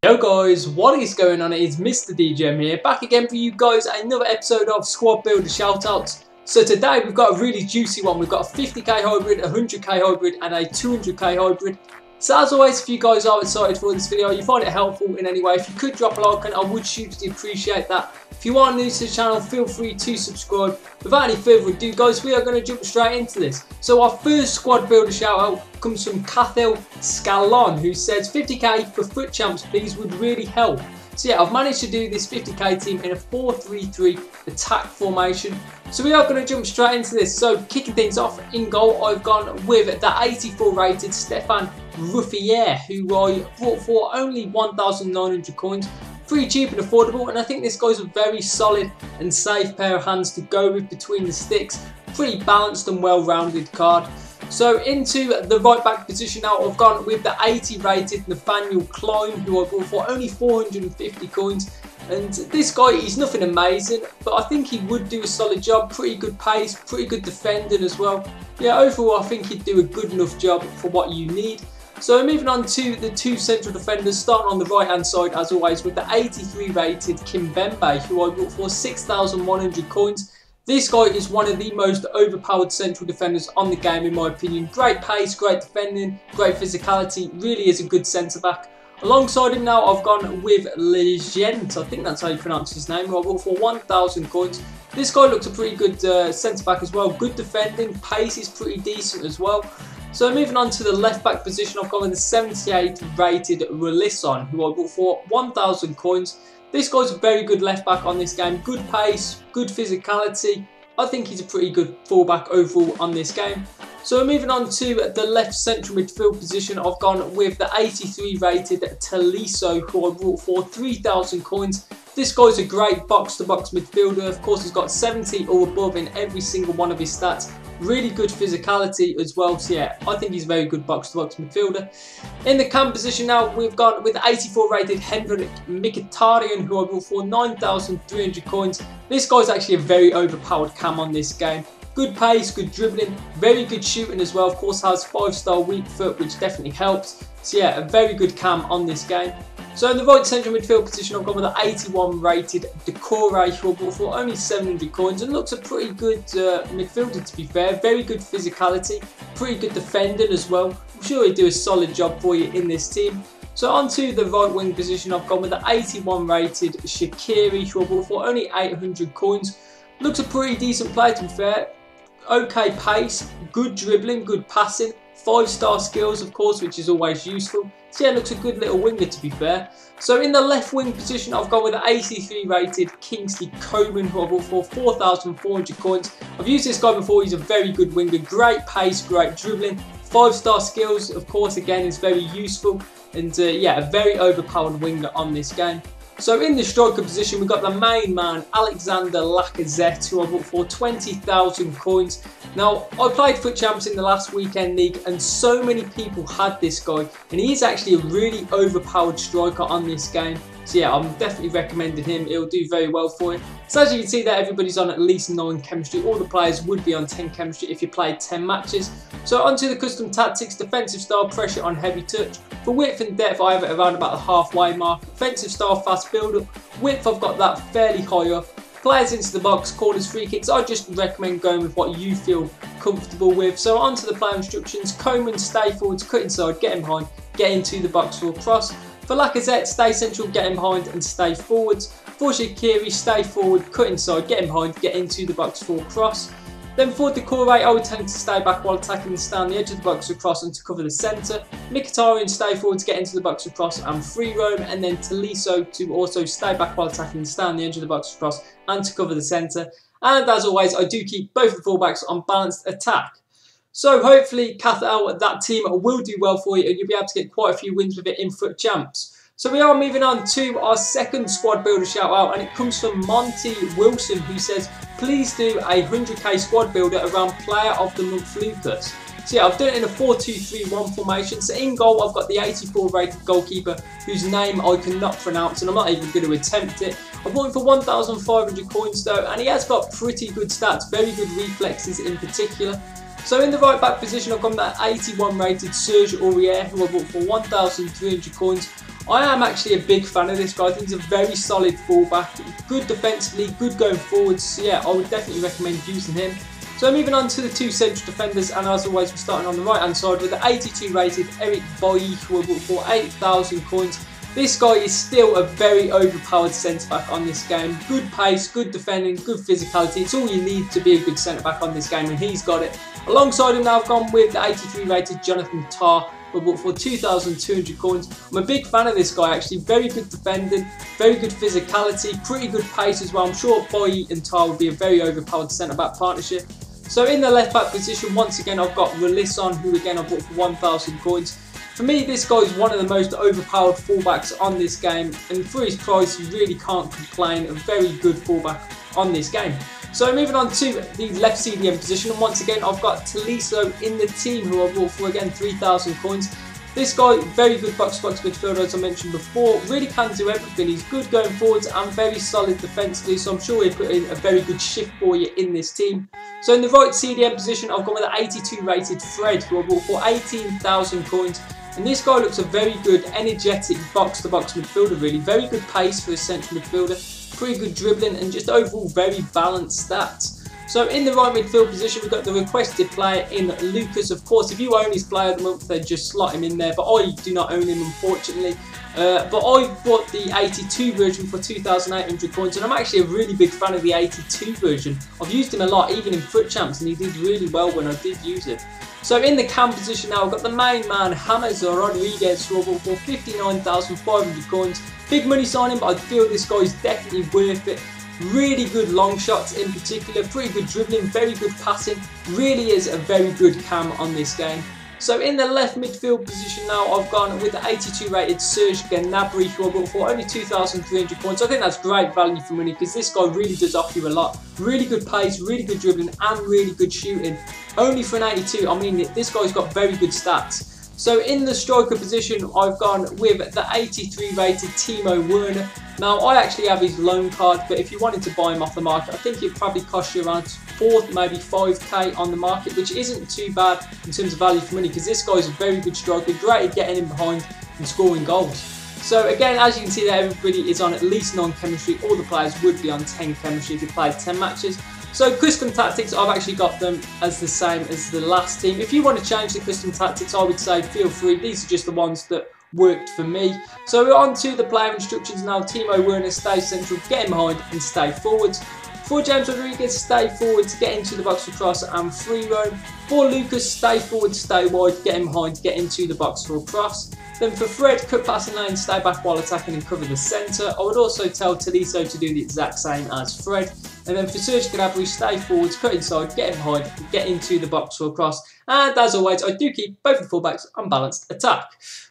Yo guys, what is going on? It is Mr. DJM here, back again for you guys, another episode of Squad Builder Shoutouts. So today we've got a really juicy one. We've got a 50k hybrid, a 100k hybrid and a 200k hybrid. So as always, if you guys are excited for this video, you find it helpful in any way, if you could drop a like, and I would hugely appreciate that. If you are new to the channel, feel free to subscribe. Without any further ado guys, we are going to jump straight into this. So our first Squad Builder shout out comes from Cathel Scalon, who says 50k for foot champs please would really help. So yeah, I've managed to do this 50k team in a 4-3-3 attack formation. So we are going to jump straight into this. So kicking things off, in goal I've gone with the 84 rated Stefan Ruffier, who I brought for only 1,900 coins. Pretty cheap and affordable, and I think this guy's a very solid and safe pair of hands to go with between the sticks. Pretty balanced and well-rounded card. So into the right back position now, I've gone with the 80 rated Nathaniel Klein, who I bought for only 450 coins. And this guy, he's nothing amazing, but I think he would do a solid job. Pretty good pace, pretty good defending as well. Yeah, overall I think he'd do a good enough job for what you need. So moving on to the two central defenders, starting on the right hand side as always with the 83 rated Kimpembe, who I bought for 6,100 coins. This guy is one of the most overpowered central defenders on the game in my opinion. Great pace, great defending, great physicality, really is a good centre back. Alongside him now I've gone with Legend, I think that's how you pronounce his name, who I bought for 1,000 coins. This guy looks a pretty good centre back as well, good defending, pace is pretty decent as well. So moving on to the left back position, I've gone with the 78 rated Relisson, who I bought for 1,000 coins. This guy's a very good left back on this game, good pace, good physicality. I think he's a pretty good fullback overall on this game. So moving on to the left central midfield position, I've gone with the 83 rated Taliso, who I bought for 3,000 coins. This guy's a great box-to-box midfielder. Of course, he's got 70 or above in every single one of his stats. Really good physicality as well. So yeah, I think he's a very good box-to-box midfielder. In the cam position now, we've gone with 84 rated Henrik Mkhitaryan, who I bought for 9,300 coins. This guy's actually a very overpowered cam on this game. Good pace, good dribbling, very good shooting as well. Of course, has 5-star weak foot, which definitely helps. So yeah, a very good cam on this game. So in the right central midfield position, I've gone with the 81 rated Decore, who I bought for only 700 coins, and looks a pretty good midfielder to be fair. Very good physicality, pretty good defending as well. I'm sure he'll do a solid job for you in this team. So onto the right wing position, I've gone with the 81 rated Shaqiri, who I bought for only 800 coins. Looks a pretty decent player to be fair. Okay pace, good dribbling, good passing, 5-star skills of course, which is always useful. So yeah, looks a good little winger to be fair. So in the left wing position, I've gone with the 83 rated Kingsley Coman, who I bought for 4,400 coins. I've used this guy before, he's a very good winger, great pace, great dribbling, 5-star skills of course again is very useful. And yeah, a very overpowered winger on this game. So in the striker position, we've got the main man, Alexander Lacazette, who I bought for 20,000 coins. Now, I played Foot Champs in the last weekend league, and so many people had this guy, and he is actually a really overpowered striker on this game. So yeah, I'm definitely recommending him. It'll do very well for you. So as you can see there, everybody's on at least 9 chemistry. All the players would be on 10 chemistry if you played 10 matches. So onto the custom tactics, defensive style, pressure on heavy touch. For width and depth, I have it around about the halfway mark. Offensive style, fast build up. Width, I've got that fairly high up. Players into the box, corners, free kicks, I just recommend going with what you feel comfortable with. So onto the player instructions, Coman, stay forwards, cut inside, get him behind, get into the box for a cross. For Lacazette, stay central, get him behind and stay forwards. For Shaqiri, stay forward, cut inside, get him behind, get into the box for a cross. Then for Decore, I would tend to stay back while attacking and stay on the edge of the box across and to cover the centre. Mkhitaryan, stay forward to get into the box across and free roam. And then Taliso to also stay back while attacking and stay on the edge of the box across and to cover the centre. And as always, I do keep both the fullbacks on balanced attack. So hopefully, Cathel, that team will do well for you and you'll be able to get quite a few wins with it in Foot Champs. So we are moving on to our second squad builder shout out, and it comes from Monty Wilson, who says, please do a 100k squad builder around player of the month Lucas. So yeah, I've done it in a 4-2-3-1 formation. So in goal, I've got the 84 rated goalkeeper, whose name I cannot pronounce, and I'm not even going to attempt it. I bought him for 1,500 coins though, and he has got pretty good stats, very good reflexes in particular. So in the right back position, I've got that 81 rated Serge Aurier, who I bought for 1,300 coins. I am actually a big fan of this guy. I think he's a very solid fullback, good defensively, good going forwards. So yeah, I would definitely recommend using him. So moving on to the two central defenders, and as always we're starting on the right hand side with the 82 rated Eric Boye, who I bought for 8,000 coins. This guy is still a very overpowered centre back on this game. Good pace, good defending, good physicality. It's all you need to be a good centre back on this game, and he's got it. Alongside him now I've gone with the 83 rated Jonathan Tah, who I bought for 2,200 coins. I'm a big fan of this guy actually. Very good defending, very good physicality, pretty good pace as well. I'm sure Boye and Tah would be a very overpowered centre back partnership. So in the left back position, once again I've got Relisson, who again I bought for 1,000 coins. For me, this guy is one of the most overpowered fullbacks on this game, and for his price you really can't complain. A very good fullback on this game. So moving on to the left CDM position, and once again I've got Tolisso in the team, who I bought for again 3,000 coins. This guy, very good box-to-box midfielder as I mentioned before, really can do everything. He's good going forwards and very solid defensively, so I'm sure he'll put in a very good shift for you in this team. So in the right CDM position, I've gone with the 82 rated Fred, who I bought for 18,000 coins. And this guy looks a very good, energetic box-to-box midfielder really. Very good pace for a central midfielder, pretty good dribbling and just overall very balanced stats. So in the right midfield position, we've got the requested player in Lucas. Of course, if you own his player of the month, then just slot him in there. But I do not own him, unfortunately. But I bought the 82 version for 2,800 coins, and I'm actually a really big fan of the 82 version. I've used him a lot, even in Foot Champs, and he did really well when I did use it. So in the cam position now, I've got the main man, James Rodriguez, who I bought for 59,500 coins. Big money signing, but I feel this guy is definitely worth it. Really good long shots in particular, pretty good dribbling, very good passing. Really is a very good cam on this game. So in the left midfield position now, I've gone with the 82 rated Serge Gnabry, who I bought for only 2,300 points. I think that's great value for money because this guy really does offer you a lot. Really good pace, really good dribbling and really good shooting. Only for an 82, I mean this guy's got very good stats. So in the striker position, I've gone with the 83 rated Timo Werner. Now I actually have his loan card, but if you wanted to buy him off the market, I think it probably cost you around 4, maybe 5k on the market, which isn't too bad in terms of value for money because this guy's a very good striker, great at getting in behind and scoring goals. So again, as you can see there, everybody is on at least 9 chemistry. All the players would be on 10 chemistry if you played 10 matches. So custom tactics, I've actually got them as the same as the last team. If you want to change the custom tactics, I would say feel free. These are just the ones that worked for me. So we're on to the player instructions now. Timo Werner, stay central, get in behind and stay forwards. For James Rodriguez, stay forwards, get into the box for cross and free roam. For Lucas, stay forward, stay wide, get in behind, get into the box for a cross. Then for Fred, cut passing lane, stay back while attacking and cover the centre. I would also tell Tolisso to do the exact same as Fred. And then for Serge Gnabry, stay forwards, cut inside, get in behind, get into the box for a cross. And as always, I do keep both the fullbacks on balanced attack.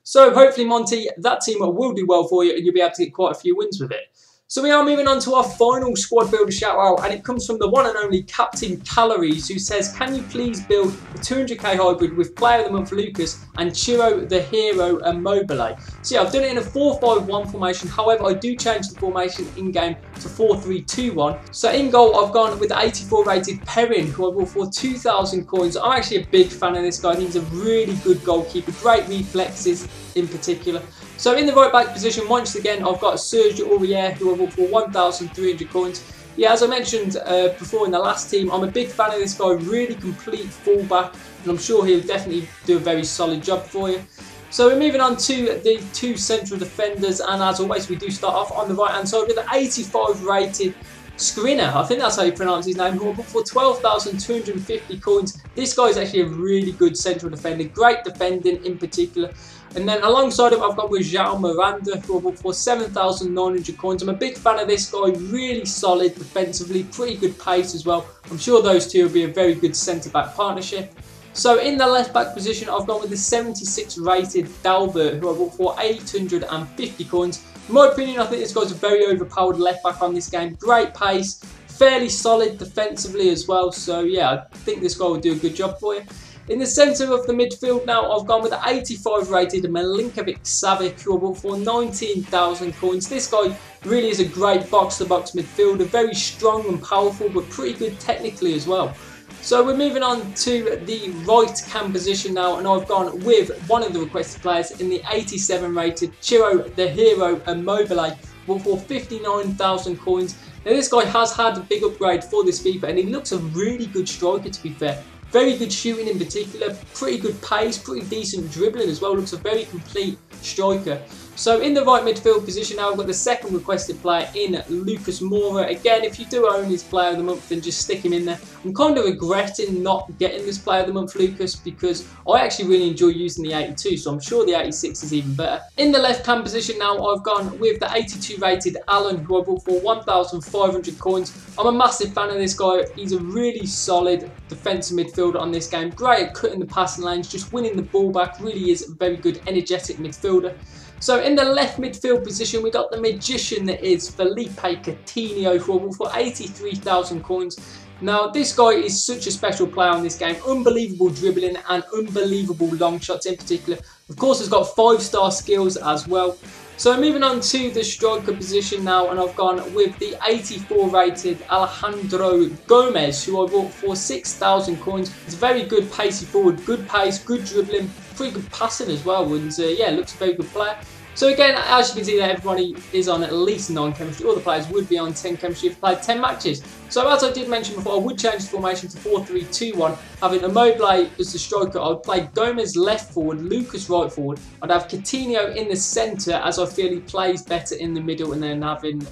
So hopefully, Monty, that team will do well for you and you'll be able to get quite a few wins with it. So we are moving on to our final squad builder shout out, and it comes from the one and only Captain Calories, who says, can you please build a 200k hybrid with player of the month Lucas and Chiro the Hero Immobile? So yeah, I've done it in a 4-5-1 formation, however I do change the formation in game to 4-3-2-1. So in goal I've gone with the 84 rated Perrin, who I bought for 2,000 coins. I'm actually a big fan of this guy. I think he's a really good goalkeeper, great reflexes in particular. So in the right back position, once again, I've got Serge Aurier, who I bought for 1,300 coins. Yeah, as I mentioned before in the last team, I'm a big fan of this guy, really complete fullback, and I'm sure he'll definitely do a very solid job for you. So we're moving on to the two central defenders, and as always, we do start off on the right hand side with the 85 rated Skriniar, I think that's how you pronounce his name, who I bought for 12,250 coins. This guy is actually a really good central defender, great defending in particular. And then alongside him, I've got with João Miranda, who I bought for 7,900 coins. I'm a big fan of this guy, really solid defensively, pretty good pace as well. I'm sure those two will be a very good centre-back partnership. So in the left-back position, I've gone with the 76 rated Dalbert, who I bought for 850 coins. In my opinion, I think this guy's a very overpowered left-back on this game. Great pace, fairly solid defensively as well. So yeah, I think this guy will do a good job for you. In the centre of the midfield now, I've gone with the 85 rated Milinkovic-Savic, who I bought for 19,000 coins. This guy really is a great box-to-box midfielder, very strong and powerful, but pretty good technically as well. So we're moving on to the right cam position now, and I've gone with one of the requested players in the 87 rated Chiro the Hero Immobile for 59,000 coins. Now this guy has had a big upgrade for this FIFA, and he looks a really good striker, to be fair. Very good shooting in particular, pretty good pace, pretty decent dribbling as well. Looks a very complete striker. So in the right midfield position now, I've got the second requested player in Lucas Moura. Again, if you do own his player of the month, then just stick him in there. I'm kind of regretting not getting this player of the month, Lucas, because I actually really enjoy using the 82, so I'm sure the 86 is even better. In the left cam position now, I've gone with the 82 rated Alan, who I bought for 1,500 coins. I'm a massive fan of this guy. He's a really solid defensive midfielder on this game. Great at cutting the passing lanes, just winning the ball back. Really is a very good, energetic midfielder. So in the left midfield position, we got the magician that is Felipe Coutinho, who I bought for 83,000 coins. Now, this guy is such a special player on this game. Unbelievable dribbling and unbelievable long shots in particular. Of course, he's got 5-star skills as well. So moving on to the striker position now, and I've gone with the 84 rated Alejandro Gomez, who I bought for 6,000 coins. He's a very good pacey forward, good pace, good dribbling, pretty good passing as well, and yeah, looks a very good player. So again, as you can see there, everybody is on at least 9 chemistry. All the players would be on 10 chemistry if they played 10 matches. So as I did mention before, I would change the formation to 4-3-2-1. Having Immobile as the striker, I would play Gomez left forward, Lucas right forward. I'd have Coutinho in the centre, as I feel he plays better in the middle, and then having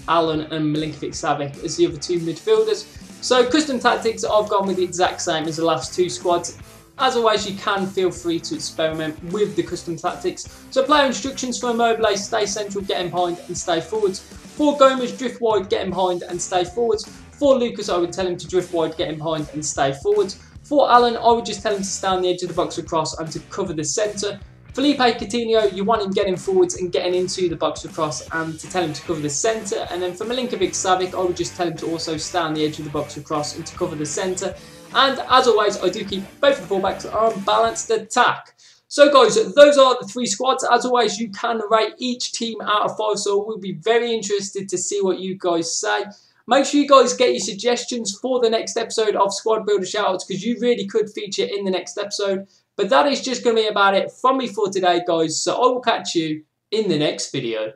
Alan and Milinkovic-Savic as the other two midfielders. So custom tactics, I've gone with the exact same as the last two squads. As always, you can feel free to experiment with the custom tactics. So player instructions for Immobile: stay central, get him behind and stay forwards. For Gomez, drift wide, get him behind and stay forwards. For Lucas, I would tell him to drift wide, get him behind and stay forwards. For Alan, I would just tell him to stay on the edge of the box across and to cover the centre. Felipe Coutinho, you want him getting forwards and getting into the box across and to tell him to cover the centre. And then for Milinkovic-Savic, I would just tell him to also stay on the edge of the box across and to cover the centre. And as always, I do keep both of the fullbacks on balanced attack. So guys, those are the 3 squads. As always, you can rate each team out of 5, so we'll be very interested to see what you guys say. Make sure you guys get your suggestions for the next episode of Squad Builder Shoutouts, because you really could feature in the next episode. But that is just going to be about it from me for today, guys. So I will catch you in the next video.